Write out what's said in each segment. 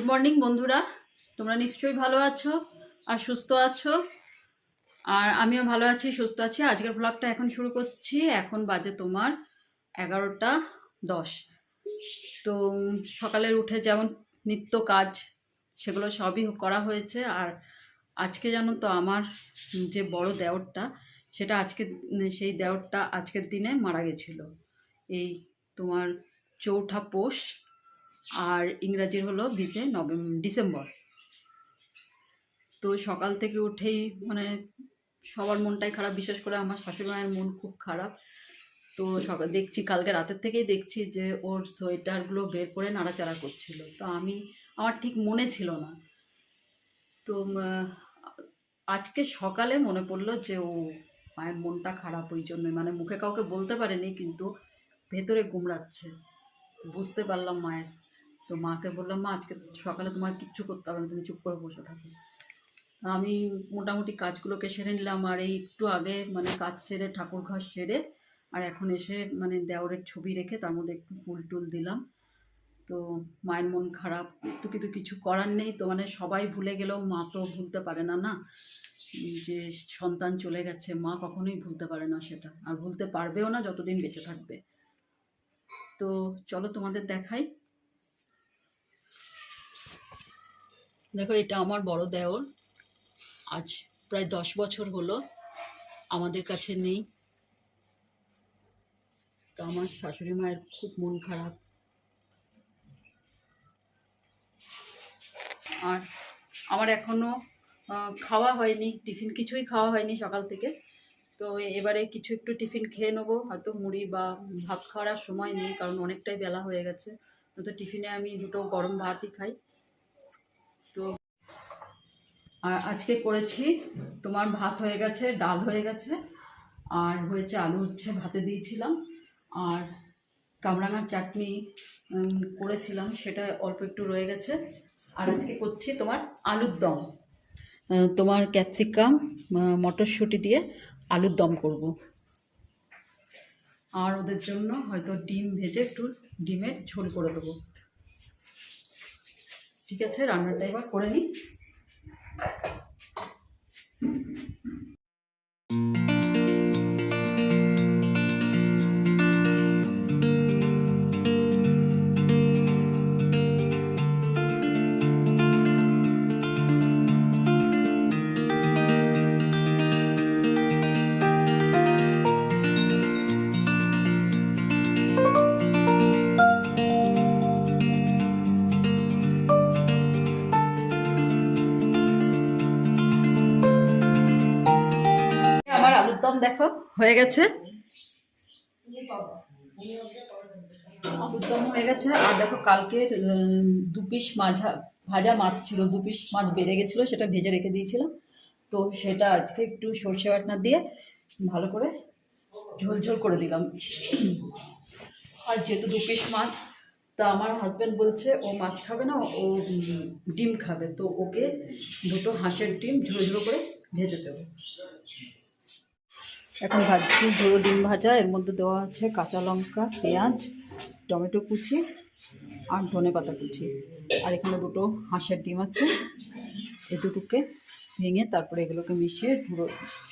Morning বন্ধুরা, তোমরা নিশ্চয়ই ভালো আছো আর সুস্থ আছো। আর আমিও ভালো আছি, সুস্থ আছি। আজকের ব্লগটা এখন শুরু করছি। এখন বাজে তোমার 11:10। তো সকালে উঠে যেমন নিত্য কাজ সেগুলো সবই করা হয়েছে। আর আজকে জানো তো আমার যে বড় দেওরটা, সেটা সেই দেওরটা আজকের দিনে মারা গেছিল। এই তোমার 4 পৌষ, আর ইংরাজির হলো 20 ডিসেম্বর। তো সকাল থেকে উঠেই মানে সবার মনটাই খারাপ, বিশেষ করে আমার শাশুড়ি মায়ের মন খুব খারাপ। তো সকাল দেখছি, কালকে রাতের থেকেই দেখছি যে ওর সোয়েটারগুলো বের করে নাড়াচাড়া করছিল। তো আমার ঠিক মনে ছিল না। তো আজকে সকালে মনে পড়লো যে ও মায়ের মনটা খারাপ, ওই জন্যই মানে মুখে কাউকে বলতে পারেনি, কিন্তু ভেতরে গুমড়াচ্ছে, বুঝতে পারলাম মায়ের। তো মাকে বললাম, মা আজকে সকালে তোমার কিচ্ছু করতে হবে না, তুমি চুপ করে বসে থাকো। আমি মোটামুটি কাজগুলোকে সেরে নিলাম। আর এই একটু আগে মানে কাজ সেরে, ঠাকুর ঘর সেরে, আর এখন এসে মানে দেওরের ছবি রেখে তার মধ্যে একটু ফুল টুল দিলাম। তো মায়ের মন খারাপ, কিন্তু কিছু করার নেই। তো মানে সবাই ভুলে গেলেও মা তো ভুলতে পারে না, না যে সন্তান চলে গেছে। মা কখনোই ভুলতে পারে না সেটা, আর ভুলতে পারবেও না যতদিন বেঁচে থাকবে। তো চলো তোমাদের দেখাই। দেখো, এটা আমার বড় দেওর। আজ প্রায় 10 বছর হলো আমাদের কাছে নেই। তো আমার শাশুড়ি মায়ের খুব মন খারাপ। আর আমার এখনও খাওয়া হয়নি, টিফিন কিছুই খাওয়া হয়নি সকাল থেকে। তো এবারে কিছু একটু টিফিন খেয়ে নেবো, হয়তো মুড়ি বা ভাত খাওয়ার সময় নেই, কারণ অনেকটাই বেলা হয়ে গেছে। তো টিফিনে আমি 2টো গরম ভাতই খাই। তো আর আজকে করেছি তোমার ভাত হয়ে গেছে, ডাল হয়ে গেছে, আর হয়েছে আলু উচ্ছে ভাতে দিয়েছিলাম, আর কামরাঙার চাটনি করেছিলাম, সেটা অল্প একটু রয়ে গেছে। আর আজকে করছি তোমার আলুর দম, তোমার ক্যাপসিকাম মটরশুঁটি দিয়ে আলুর দম করব। আর ওদের জন্য হয়তো ডিম ভেজে একটু ডিমের ঝোল করে দেবো। ঠিক আছে, রান্নাটা এবার করে নিই। আমার আলুর দম দেখো হয়ে গেছে, আলুর দম হয়ে গেছে। আর দেখো, কালকে 2 পিস ভাজা মাছ ছিল, 2 পিস মাছ বেড়ে গেছিলো, সেটা ভেজে রেখে দিয়েছিলাম। তো সেটা আজকে একটু সর্ষে বাটনা দিয়ে ভালো করে ঝোল ঝোল করে দিলাম। আর যেহেতু 2 পিস মাছ, তা আমার হাজব্যান্ড বলছে ও মাছ খাবে না, ও ডিম খাবে। তো ওকে 2টো হাঁসের ডিম ঝুড়ো ঝুড়ো করে ভেজে দেবো। এখন ভাজছি ঝুড়ো ডিম ভাজা, এর মধ্যে দেওয়া আছে কাঁচা লঙ্কা, পেঁয়াজ, টমেটো কুচি আর ধনেপাতা কুচি। আর এখানে 2টো হাঁসের ডিম আছে, এই দুটোকে ভেঙে তারপরে এগুলোকে মিশিয়ে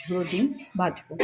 ঝুড়ো ডিম ভাজবো।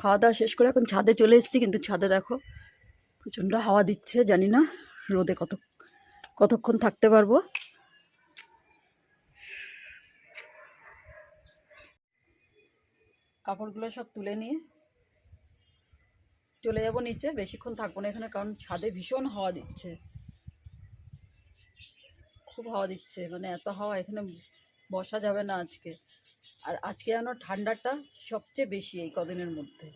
খাওয়া দাওয়া শেষ করে এখন ছাদে চলে এসেছি, কিন্তু ছাদে দেখো প্রচণ্ড হাওয়া দিচ্ছে, জানি না রোদে কতক্ষণ থাকতে পারবো। কাপড়গুলো সব তুলে নিয়ে চলে যাব নিচে। বেশিক্ষণ থাকবো না এখানে, কারণ ছাদে ভীষণ হাওয়া দিচ্ছে, খুব হাওয়া দিচ্ছে, মানে এত হাওয়া এখানে বসা যাবে না আজকে। আর আজকে যেন ঠান্ডাটা সবচেয়ে বেশি এই কদিনের মধ্যে।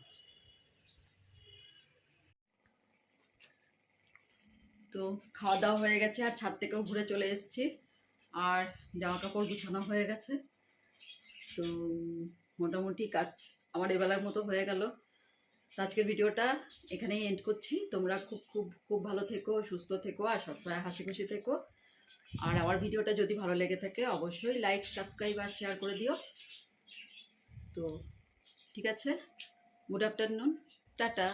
তো খাওয়া দাওয়া হয়ে গেছে, আর ছাদ থেকেও ঘুরে চলে এসেছি, আর জামা কাপড় গুছানো হয়ে গেছে। তো মোটামুটি কাজ আমার এবেলার মতো হয়ে গেল। তো আজকের ভিডিওটা এখানেই এন্ড করছি। তোমরা খুব খুব খুব ভালো থেকো, সুস্থ থেকো, আর সবসময় হাসি খুশি থেকো। আর আমার ভিডিওটা যদি ভালো লেগে থাকে অবশ্যই লাইক, সাবস্ক্রাইব আর শেয়ার করে দিও। তো ঠিক আছে, গুড আফটারনুন, টাটা।